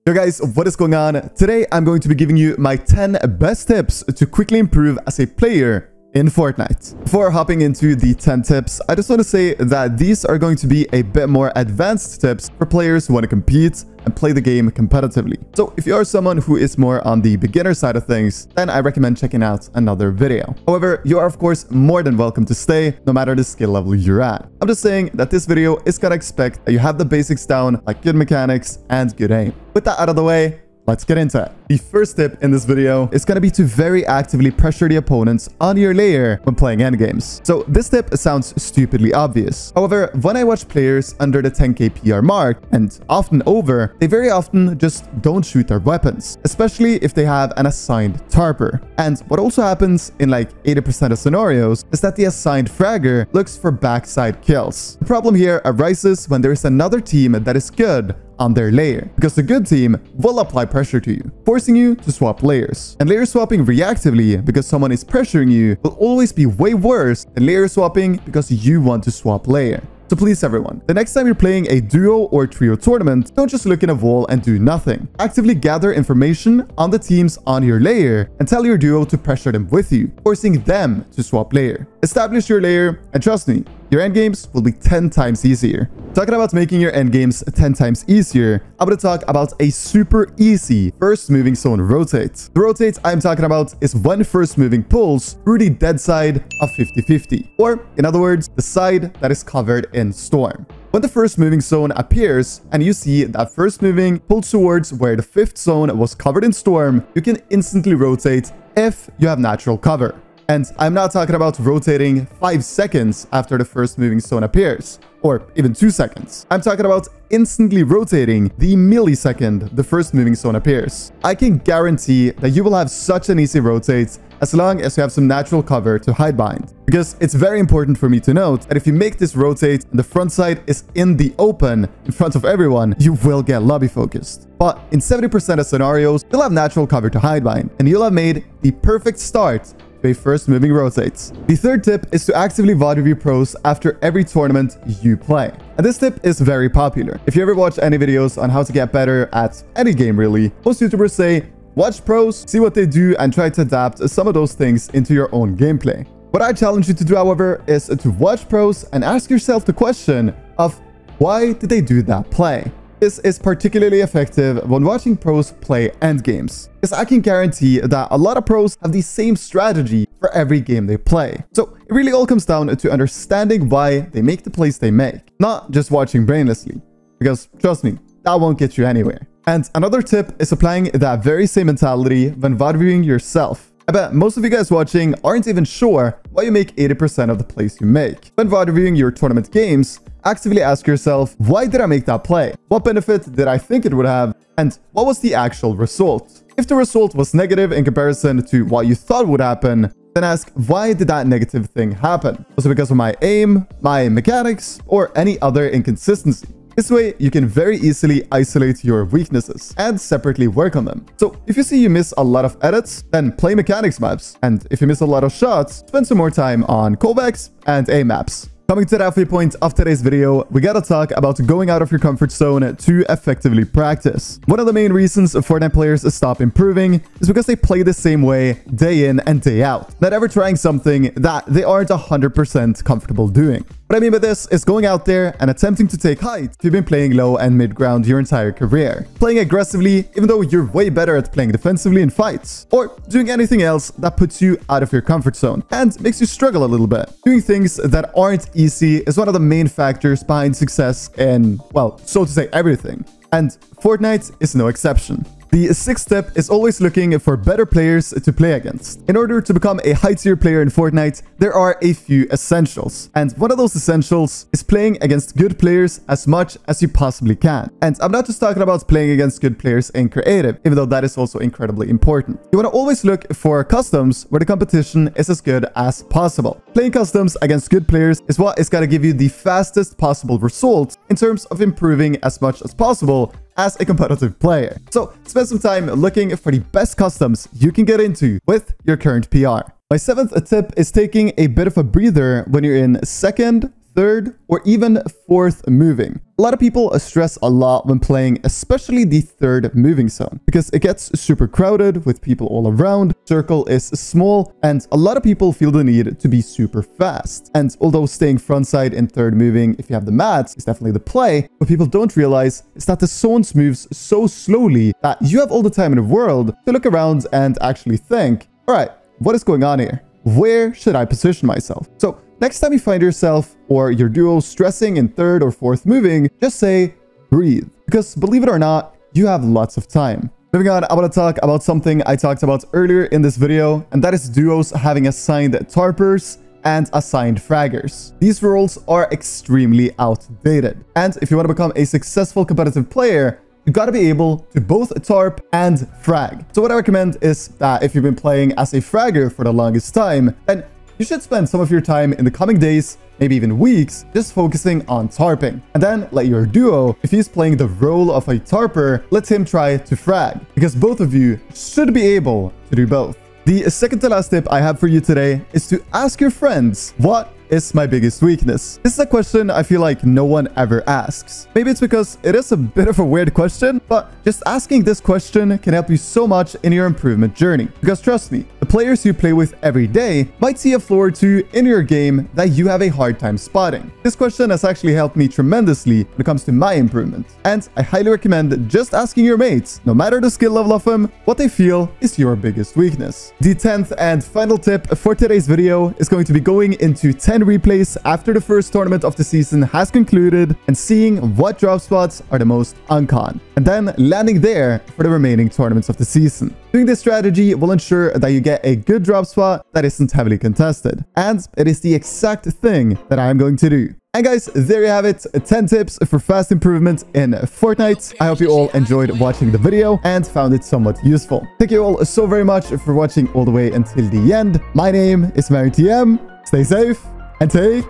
Yo guys, what is going on? Today I'm going to be giving you my 10 best tips to quickly improve as a player in Fortnite. Before hopping into the 10 tips, I just want to say that these are going to be a bit more advanced tips for players who want to compete and play the game competitively. So if you are someone who is more on the beginner side of things, then I recommend checking out another video. However, you are of course more than welcome to stay, no matter the skill level you're at. I'm just saying that this video is gonna expect that you have the basics down, like good mechanics and good aim. With that out of the way, let's get into it. The first tip in this video is going to be to very actively pressure the opponents on your layer when playing endgames. So this tip sounds stupidly obvious. However, when I watch players under the 10k PR mark, and often over, they very often just don't shoot their weapons, especially if they have an assigned tarper. And what also happens in like 80% of scenarios is that the assigned fragger looks for backside kills. The problem here arises when there is another team that is good on their layer, because the good team will apply pressure to you, forcing you to swap layers. And layer swapping reactively because someone is pressuring you will always be way worse than layer swapping because you want to swap layer. So please everyone, the next time you're playing a duo or trio tournament, don't just look in a wall and do nothing. Actively gather information on the teams on your layer and tell your duo to pressure them with you, forcing them to swap layer. Establish your layer and trust me, your endgames will be 10 times easier. Talking about making your endgames 10 times easier, I'm going to talk about a super easy first moving zone rotate. The rotate I'm talking about is when first moving pulls through the dead side of 50-50, or in other words, the side that is covered in storm. When the first moving zone appears and you see that first moving pulls towards where the fifth zone was covered in storm, you can instantly rotate if you have natural cover. And I'm not talking about rotating 5 seconds after the first moving zone appears, or even 2 seconds. I'm talking about instantly rotating the millisecond the first moving zone appears. I can guarantee that you will have such an easy rotate as long as you have some natural cover to hide behind. Because it's very important for me to note that if you make this rotate and the front side is in the open in front of everyone, you will get lobby focused. But in 70% of scenarios, you'll have natural cover to hide behind, and you'll have made the perfect start to a first moving rotates. The third tip is to actively VOD review pros after every tournament you play. And this tip is very popular. If you ever watch any videos on how to get better at any game really, most YouTubers say, watch pros, see what they do, and try to adapt some of those things into your own gameplay. What I challenge you to do, however, is to watch pros and ask yourself the question of why did they do that play? This is particularly effective when watching pros play endgames, because I can guarantee that a lot of pros have the same strategy for every game they play. So it really all comes down to understanding why they make the plays they make, not just watching brainlessly, because trust me, that won't get you anywhere. And another tip is applying that very same mentality when VOD reviewing yourself. I bet most of you guys watching aren't even sure why you make 80% of the plays you make. When VOD reviewing your tournament games, actively ask yourself, why did I make that play? What benefit did I think it would have? And what was the actual result? If the result was negative in comparison to what you thought would happen, then ask, why did that negative thing happen? Was it because of my aim, my mechanics, or any other inconsistency? This way, you can very easily isolate your weaknesses and separately work on them. So if you see you miss a lot of edits, then play mechanics maps. And if you miss a lot of shots, spend some more time on callbacks and aim maps. Coming to the halfway point of today's video, we gotta talk about going out of your comfort zone to effectively practice. One of the main reasons Fortnite players stop improving is because they play the same way day in and day out, not ever trying something that they aren't 100% comfortable doing. What I mean by this is going out there and attempting to take height if you've been playing low and mid ground your entire career. Playing aggressively even though you're way better at playing defensively in fights. Or doing anything else that puts you out of your comfort zone and makes you struggle a little bit. Doing things that aren't easy is one of the main factors behind success in, well, so to say everything. And Fortnite is no exception. The sixth tip is always looking for better players to play against. In order to become a high tier player in Fortnite, there are a few essentials. And one of those essentials is playing against good players as much as you possibly can. And I'm not just talking about playing against good players in creative, even though that is also incredibly important. You want to always look for customs where the competition is as good as possible. Playing customs against good players is what is going to give you the fastest possible result in terms of improving as much as possible as a competitive player. So spend some time looking for the best customs you can get into with your current PR. My seventh tip is taking a bit of a breather when you're in second, third or even fourth moving. A lot of people stress a lot when playing, especially the third moving zone, because it gets super crowded with people all around, circle is small, and a lot of people feel the need to be super fast. And although staying frontside in third moving, if you have the mats, is definitely the play, what people don't realize is that the zones moves so slowly that you have all the time in the world to look around and actually think, all right, what is going on here? Where should I position myself? So next time you find yourself or your duo stressing in third or fourth moving, just say, breathe. Because believe it or not, you have lots of time. Moving on, I want to talk about something I talked about earlier in this video, and that is duos having assigned tarpers and assigned fraggers. These roles are extremely outdated. And if you want to become a successful competitive player, you got to be able to both tarp and frag. So what I recommend is that if you've been playing as a fragger for the longest time, then you should spend some of your time in the coming days, maybe even weeks, just focusing on tarping. And then let your duo, if he's playing the role of a tarper, let him try to frag, because both of you should be able to do both. The second to last tip I have for you today is to ask your friends, what is my biggest weakness? This is a question I feel like no one ever asks. Maybe it's because it is a bit of a weird question, but just asking this question can help you so much in your improvement journey. Because trust me, the players you play with every day might see a flaw or two in your game that you have a hard time spotting. This question has actually helped me tremendously when it comes to my improvement. And I highly recommend just asking your mates, no matter the skill level of them, what they feel is your biggest weakness. The 10th and final tip for today's video is going to be going into 10 replays after the first tournament of the season has concluded and seeing what drop spots are the most uncon, and then landing there for the remaining tournaments of the season. Doing this strategy will ensure that you get a good drop spot that isn't heavily contested, and it is the exact thing that I'm going to do. And guys, there you have it, 10 tips for fast improvement in Fortnite. I hope you all enjoyed watching the video and found it somewhat useful. Thank you all so very much for watching all the way until the end. My name is M1K3 Editz. Stay safe and take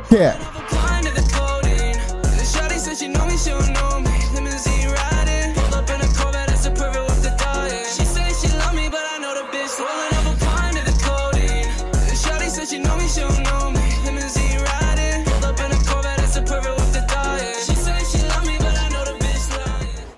care.